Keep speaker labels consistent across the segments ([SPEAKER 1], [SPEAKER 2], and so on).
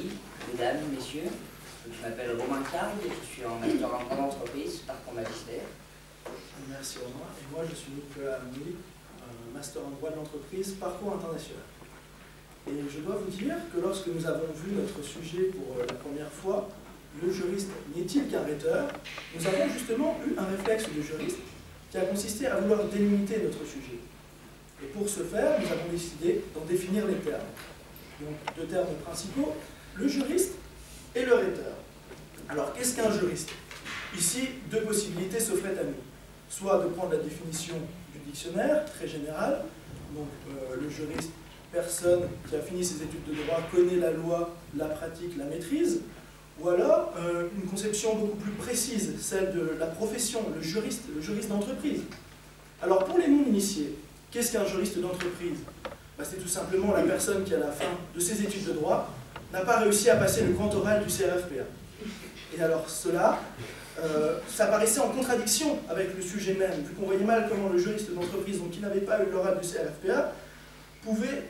[SPEAKER 1] Oui, mesdames, messieurs, je m'appelle Romain Carl et je suis en master en droit d'entreprise, parcours magistère.
[SPEAKER 2] Merci Romain. Et moi je suis Nicolas Amouli, master en droit de l'entreprise, parcours international. Et je dois vous dire que lorsque nous avons vu notre sujet pour la première fois, le juriste n'est-il qu'un rhéteur, nous avons justement eu un réflexe de juriste qui a consisté à vouloir délimiter notre sujet. Et pour ce faire, nous avons décidé d'en définir les termes. Donc, deux termes principaux, le juriste et le rhéteur. Alors, qu'est-ce qu'un juriste? Ici, deux possibilités s'offraient à nous. Soit de prendre la définition du dictionnaire, très générale, donc le juriste, personne qui a fini ses études de droit, connaît la loi, la pratique, la maîtrise, ou alors une conception beaucoup plus précise, celle de la profession, le juriste d'entreprise. Alors pour les non-initiés, qu'est-ce qu'un juriste d'entreprise? C'est tout simplement la personne qui, à la fin de ses études de droit, n'a pas réussi à passer le grand oral du CRFPA. Et alors cela, ça paraissait en contradiction avec le sujet même, vu qu'on voyait mal comment le juriste d'entreprise, donc qui n'avait pas eu l'oral du CRFPA, pouvait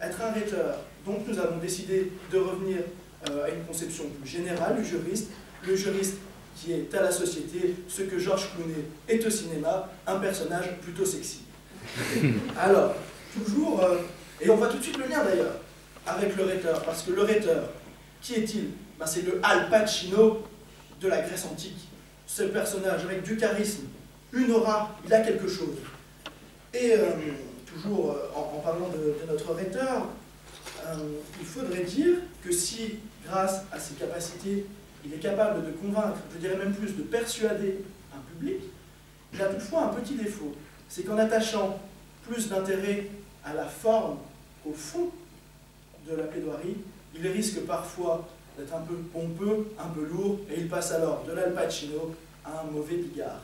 [SPEAKER 2] être un rhéteur. Donc nous avons décidé de revenir à une conception plus générale du juriste, le juriste qui est à la société, ce que Georges Clooney est au cinéma, un personnage plutôt sexy. Alors, toujours, et on voit tout de suite le lien d'ailleurs avec le rhéteur, parce que le rhéteur, qui est-il? C'est le Al Pacino de la Grèce antique. Ce personnage avec du charisme, une aura, il a quelque chose. Et toujours en parlant de notre rhéteur, il faudrait dire que si, grâce à ses capacités, il est capable de convaincre, je dirais même plus, de persuader un public, il a toutefois un petit défaut. C'est qu'en attachant plus d'intérêt à la forme qu'au fond de la plaidoirie, il risque parfois d'être un peu pompeux, un peu lourd, et il passe alors de l'Al Pacino à un mauvais bigard.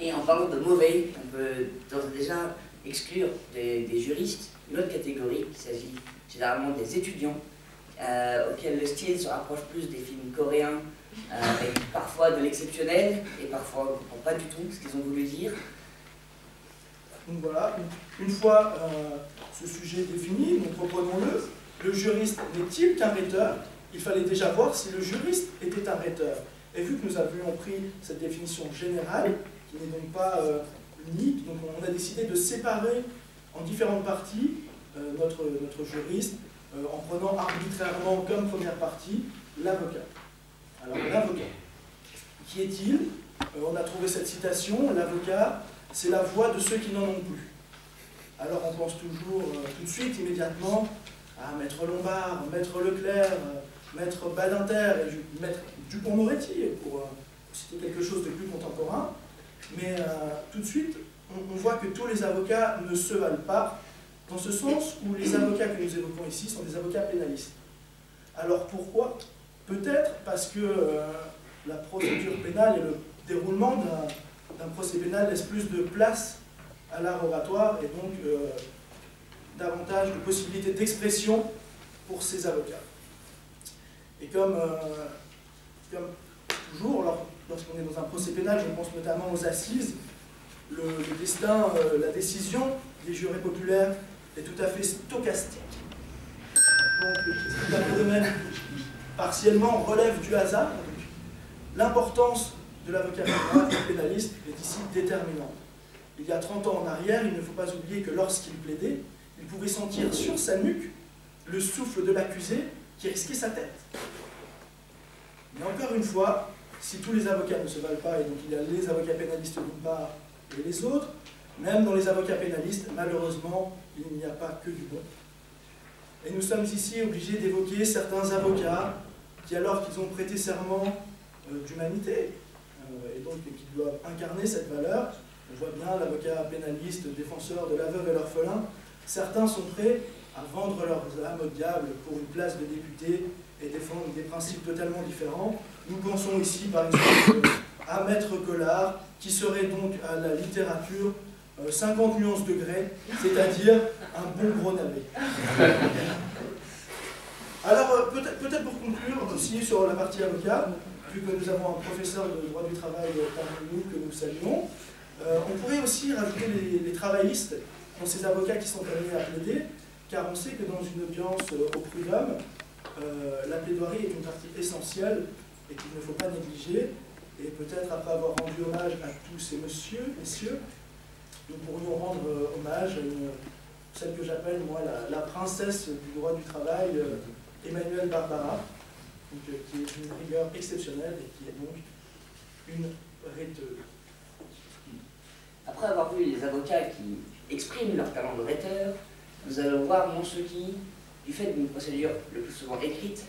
[SPEAKER 1] Et en parlant de mauvais, on peut d'ores et déjà exclure des juristes une autre catégorie, il s'agit généralement des étudiants, auxquels le style se rapproche plus des films coréens, avec parfois de l'exceptionnel, et parfois on ne comprend pas du tout ce qu'ils ont voulu dire.
[SPEAKER 2] Donc voilà, une fois ce sujet défini, donc reprenons-le, le juriste n'est-il qu'un rhéteur? Il fallait déjà voir si le juriste était un rhéteur. Et vu que nous avions pris cette définition générale, qui n'est donc pas unique, donc on a décidé de séparer en différentes parties notre juriste, en prenant arbitrairement comme première partie l'avocat. Alors l'avocat, qui est-il? On a trouvé cette citation, l'avocat, c'est la voix de ceux qui n'en ont plus. Alors on pense toujours tout de suite, immédiatement, à Maître Lombard, Maître Leclerc, Maître Badinter, et Maître Dupond-Moretti, pour citer quelque chose de plus contemporain. Mais tout de suite, on voit que tous les avocats ne se valent pas, dans ce sens où les avocats que nous évoquons ici sont des avocats pénalistes. Alors pourquoi? Peut-être parce que la procédure pénale et le déroulement d'un procès pénal laisse plus de place à l'art oratoire et donc davantage de possibilités d'expression pour ces avocats. Et comme toujours, lorsqu'on est dans un procès pénal, je pense notamment aux assises, le destin, la décision des jurés populaires est tout à fait stochastique. Donc, dans le domaine partiellement relève du hasard. L'importance de l'avocat pénaliste est ici déterminante. Il y a 30 ans en arrière, il ne faut pas oublier que lorsqu'il plaidait, il pouvait sentir sur sa nuque le souffle de l'accusé qui risquait sa tête. Mais encore une fois, si tous les avocats ne se valent pas, et donc il y a les avocats pénalistes d'une part et les autres, même dans les avocats pénalistes, malheureusement, il n'y a pas que du bon. Et nous sommes ici obligés d'évoquer certains avocats qui, alors qu'ils ont prêté serment d'humanité, et donc qui doivent incarner cette valeur, on voit bien l'avocat pénaliste, défenseur de la veuve et l'orphelin, certains sont prêts à vendre leurs âmes au diable pour une place de député et défendre des principes totalement différents. Nous pensons ici par exemple à Maître Collard, qui serait donc à la littérature 50 nuances de grès, c'est-à-dire un bon gros navet. Alors peut-être pour conclure aussi sur la partie avocat, vu que nous avons un professeur de droit du travail parmi nous que nous saluons, on pourrait aussi rajouter les travaillistes, dans ces avocats qui sont amenés à plaider, car on sait que dans une audience au prud'homme, la plaidoirie est une partie essentielle et qu'il ne faut pas négliger. Et peut-être après avoir rendu hommage à tous ces messieurs, nous pourrions rendre hommage à celle que j'appelle moi la princesse du droit du travail, Emmanuelle Barbara, donc, qui est d'une rigueur exceptionnelle et qui est donc une rhéteuse.
[SPEAKER 1] Après avoir vu les avocats qui expriment leur talent de rhéteur, nous allons voir ceux qui, du fait d'une procédure le plus souvent écrite,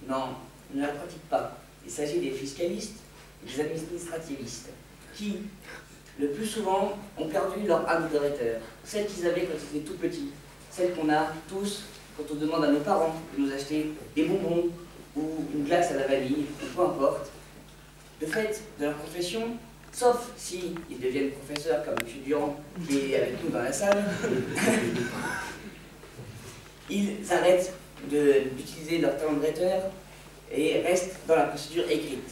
[SPEAKER 1] ne la pratiquent pas. Il s'agit des fiscalistes et des administrativistes, qui, le plus souvent, ont perdu leur âme de rhéteur, celle qu'ils avaient quand ils étaient tout petits, celle qu'on a tous quand on demande à nos parents de nous acheter des bonbons ou une glace à la vanille, ou peu importe. Le fait de leur profession, sauf s'ils deviennent professeurs comme M. Durand qui est avec nous dans la salle, ils arrêtent d'utiliser leur talent de rhéteur et restent dans la procédure écrite.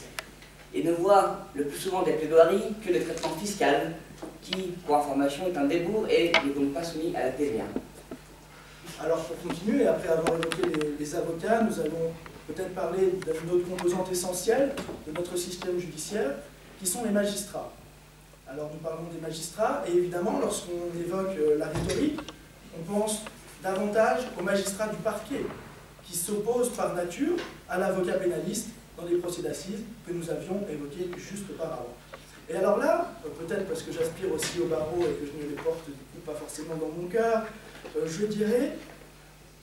[SPEAKER 1] Et ne voient le plus souvent des plaidoiries que le traitement fiscal, qui, pour information, est un débours et n'est donc pas soumis à la TVA.
[SPEAKER 2] Alors pour continuer, après avoir évoqué les avocats, nous allons peut-être parler d'une autre composante essentielle de notre système judiciaire, qui sont les magistrats. Alors nous parlons des magistrats, et évidemment, lorsqu'on évoque la rhétorique, on pense davantage aux magistrats du parquet, qui s'opposent par nature à l'avocat pénaliste dans les procès d'assises que nous avions évoqués juste auparavant. Et alors là, peut-être parce que j'aspire aussi au barreau et que je ne les porte du coup pas forcément dans mon cœur, je dirais,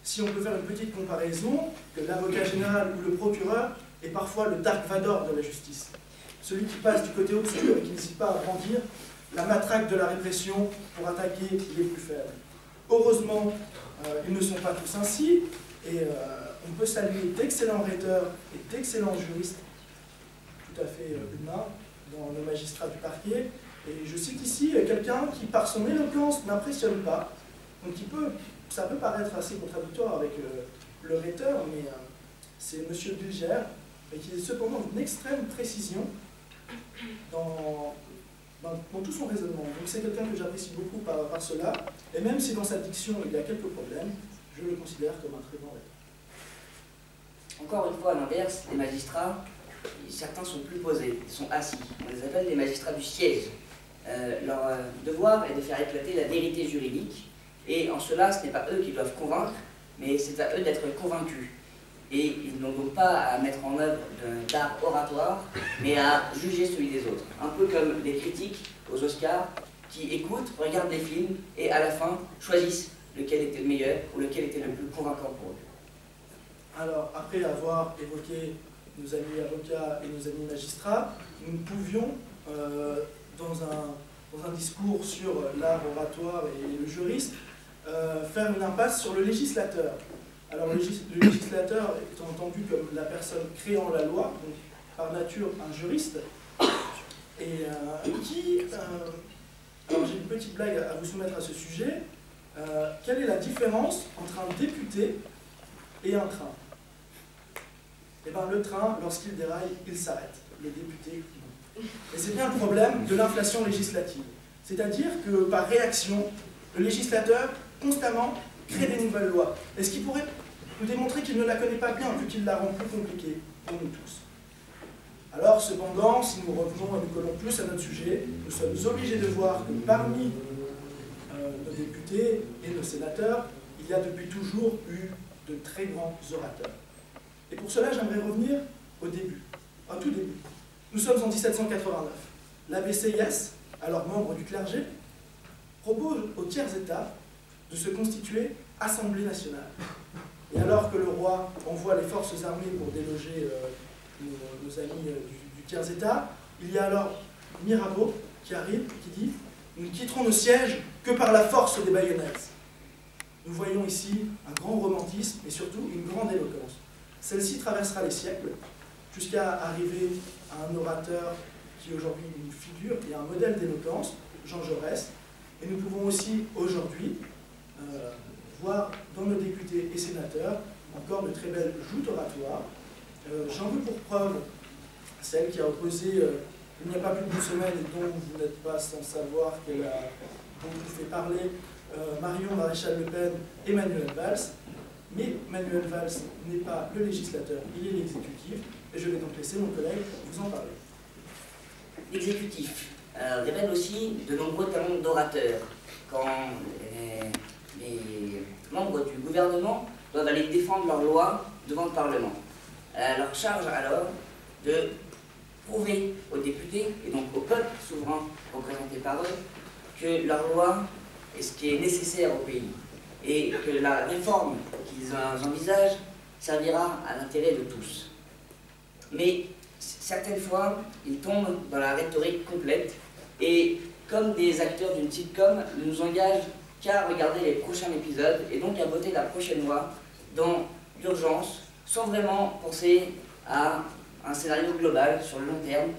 [SPEAKER 2] si on peut faire une petite comparaison, que l'avocat général ou le procureur est parfois le Dark Vador de la justice. Celui qui passe du côté obscur et qui n'hésite pas à brandir la matraque de la répression pour attaquer les plus faibles. Heureusement, ils ne sont pas tous ainsi, et on peut saluer d'excellents rhéteurs et d'excellents juristes, tout à fait humains, dans nos magistrats du parquet. Et je cite ici quelqu'un qui, par son éloquence, n'impressionne pas, donc ça peut paraître assez contradictoire avec le rhéteur, mais c'est M. Bilger, et qui est cependant d'une extrême précision dans tout son raisonnement. Donc c'est quelqu'un que j'apprécie beaucoup par cela, et même si dans sa diction il y a quelques problèmes, je le considère comme un très bon rhéteur.
[SPEAKER 1] Encore une fois, à l'inverse, les magistrats, certains sont plus posés, ils sont assis. On les appelle les magistrats du siège. Leur devoir est de faire éclater la vérité juridique, et en cela, ce n'est pas eux qui doivent convaincre, mais c'est à eux d'être convaincus. Et ils n'ont donc pas à mettre en œuvre d'art oratoire, mais à juger celui des autres. Un peu comme les critiques aux Oscars, qui écoutent, regardent des films, et à la fin, choisissent lequel était le meilleur, ou lequel était le plus convaincant pour eux.
[SPEAKER 2] Alors, après avoir évoqué nos amis avocats et nos amis magistrats, nous pouvions, dans un discours sur l'art oratoire et le juriste, faire une impasse sur le législateur. Alors, le législateur étant entendu comme la personne créant la loi, donc par nature un juriste, et alors j'ai une petite blague à vous soumettre à ce sujet. Quelle est la différence entre un député et un train? Eh bien, le train, lorsqu'il déraille, il s'arrête. Le député, non. Et c'est bien le problème de l'inflation législative. C'est-à-dire que, par réaction, le législateur, constamment, crée des nouvelles lois. Est-ce qu'il pourrait nous démontrer qu'il ne la connaît pas bien, vu qu'il la rend plus compliquée pour nous tous? Alors, cependant, si nous revenons et nous collons plus à notre sujet, nous sommes obligés de voir que parmi nos députés et nos sénateurs, il y a depuis toujours eu de très grands orateurs. Et pour cela, j'aimerais revenir au début, au tout début. Nous sommes en 1789. L'abbé Sieyès, alors membre du clergé, propose aux tiers États de se constituer Assemblée nationale. Et alors que le roi envoie les forces armées pour déloger nos amis du tiers État, il y a alors Mirabeau qui arrive et qui dit « Nous ne quitterons nos sièges que par la force des baïonnettes ». Nous voyons ici un grand romantisme et surtout une grande éloquence. Celle-ci traversera les siècles jusqu'à arriver à un orateur qui est aujourd'hui une figure et un modèle d'éloquence, Jean Jaurès. Et nous pouvons aussi aujourd'hui voir dans nos députés et sénateurs encore de très belles joutes oratoires. J'en veux pour preuve celle qui a opposé, il n'y a pas plus d'une semaine et dont vous n'êtes pas sans savoir qu'elle a beaucoup fait parler, Marion Maréchal Le Pen et Manuel Valls. Mais Manuel Valls n'est pas le législateur, il est l'exécutif, et je vais donc laisser mon collègue vous en parler.
[SPEAKER 1] L'exécutif révèle aussi de nombreux talents d'orateurs. Quand les membres du gouvernement doivent aller défendre leurs lois devant le Parlement. Leur charge alors de prouver aux députés, et donc au peuple souverain représenté par eux, que leur loi est ce qui est nécessaire au pays, et que la réforme qu'ils envisagent servira à l'intérêt de tous. Mais certaines fois, ils tombent dans la rhétorique complète, et comme des acteurs d'une sitcom, ne nous engagent qu'à regarder les prochains épisodes, et donc à voter la prochaine loi dans l'urgence, sans vraiment penser à un scénario global sur le long terme,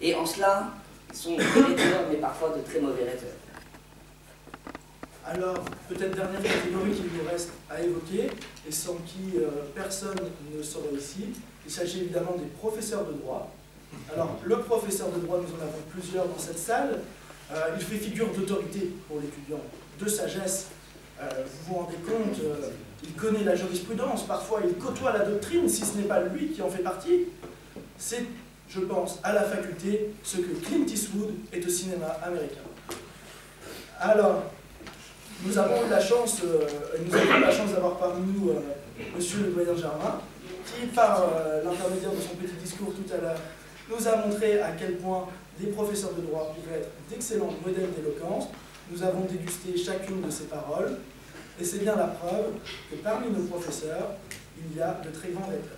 [SPEAKER 1] et en cela, ils sont des rhéteurs, mais parfois de très mauvais rhéteurs.
[SPEAKER 2] Alors, peut-être dernière catégorie qu'il nous reste à évoquer, et sans qui personne ne sera ici, il s'agit évidemment des professeurs de droit. Alors, le professeur de droit, nous en avons plusieurs dans cette salle, il fait figure d'autorité pour l'étudiant, de sagesse. Vous vous rendez compte, il connaît la jurisprudence, parfois il côtoie la doctrine, si ce n'est pas lui qui en fait partie. C'est, je pense, à la faculté, ce que Clint Eastwood est au cinéma américain. Alors, nous avons eu la chance d'avoir parmi nous Monsieur le doyen Germain, qui, par l'intermédiaire de son petit discours tout à l'heure, nous a montré à quel point des professeurs de droit pouvaient être d'excellents modèles d'éloquence. Nous avons dégusté chacune de ces paroles, et c'est bien la preuve que parmi nos professeurs, il y a de très grands rhéteurs.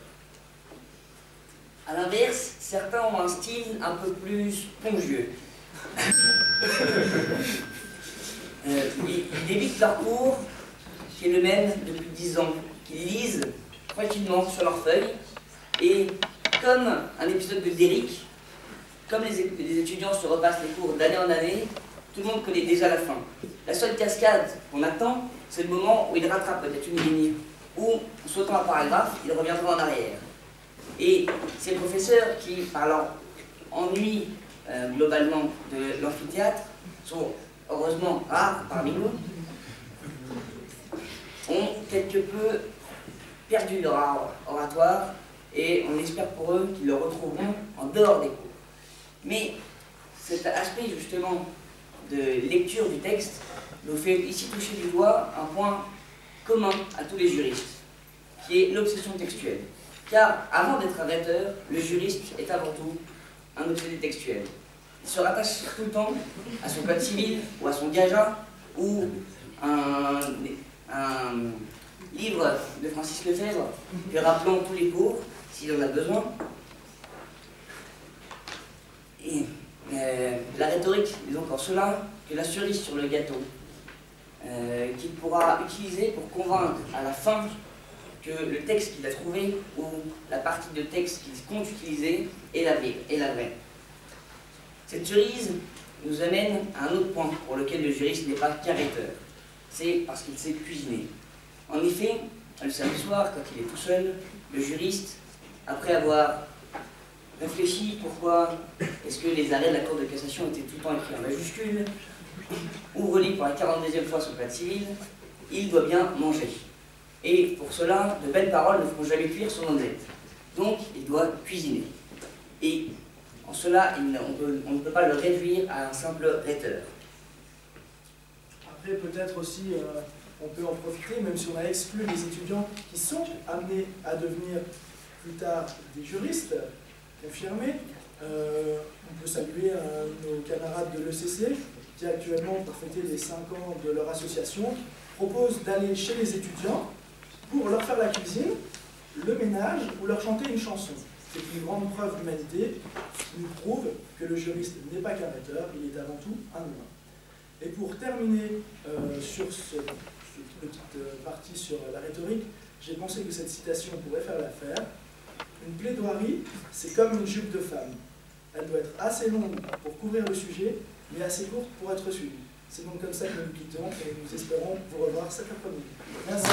[SPEAKER 1] A l'inverse, certains ont un style un peu plus spongieux. Ils débitent leur cours, qui est le même depuis 10 ans, qu'ils lisent tranquillement sur leurs feuilles, et comme un épisode de Derrick, comme les étudiants se repassent les cours d'année en année, tout le monde connaît déjà la fin. La seule cascade qu'on attend, c'est le moment où il rattrape peut-être une ligne, ou en sautant un paragraphe, il reviendra en arrière. Et ces professeurs qui, par leur ennui globalement de l'amphithéâtre, sont heureusement rares parmi nous, ont quelque peu perdu leur oratoire, et on espère pour eux qu'ils le retrouveront en dehors des cours. Mais cet aspect justement de lecture du texte nous fait ici toucher du doigt un point commun à tous les juristes, qui est l'obsession textuelle. Car avant d'être un rhéteur, le juriste est avant tout un obsédé textuel. Il se rattache tout le temps à son code civil, ou à son gaja, ou un livre de Francis Lefebvre, lui rappelant tous les cours, s'il en a besoin. Et la rhétorique est donc en cela que la cerise sur le gâteau, qu'il pourra utiliser pour convaincre à la fin que le texte qu'il a trouvé, ou la partie de texte qu'il compte utiliser, est la vraie. Cette cerise nous amène à un autre point pour lequel le juriste n'est pas qu'un rhéteur. C'est parce qu'il sait cuisiner. En effet, le samedi soir, quand il est tout seul, le juriste, après avoir réfléchi pourquoi est-ce que les arrêts de la Cour de cassation étaient tout le temps écrits en majuscule, ou relis pour la 42e fois son code civil, il doit bien manger. Et pour cela, de belles paroles ne feront jamais cuire son omelette. Donc, il doit cuisiner. Et en cela, on ne peut pas le réduire à un simple rhéteur.
[SPEAKER 2] Après, peut-être aussi, on peut en profiter, même si on a exclu les étudiants qui sont amenés à devenir plus tard des juristes confirmés. On peut saluer nos camarades de l'ECC, qui actuellement, pour fêter les 5 ans de leur association, proposent d'aller chez les étudiants pour leur faire la cuisine, le ménage ou leur chanter une chanson. C'est une grande preuve d'humanité qui nous prouve que le juriste n'est pas qu'un rhéteur, il est avant tout un humain. Et pour terminer sur cette petite partie sur la rhétorique, j'ai pensé que cette citation pourrait faire l'affaire. Une plaidoirie, c'est comme une jupe de femme. Elle doit être assez longue pour couvrir le sujet, mais assez courte pour être suivie. C'est donc comme ça que nous nous quittons et nous espérons vous revoir cet après-midi. Merci.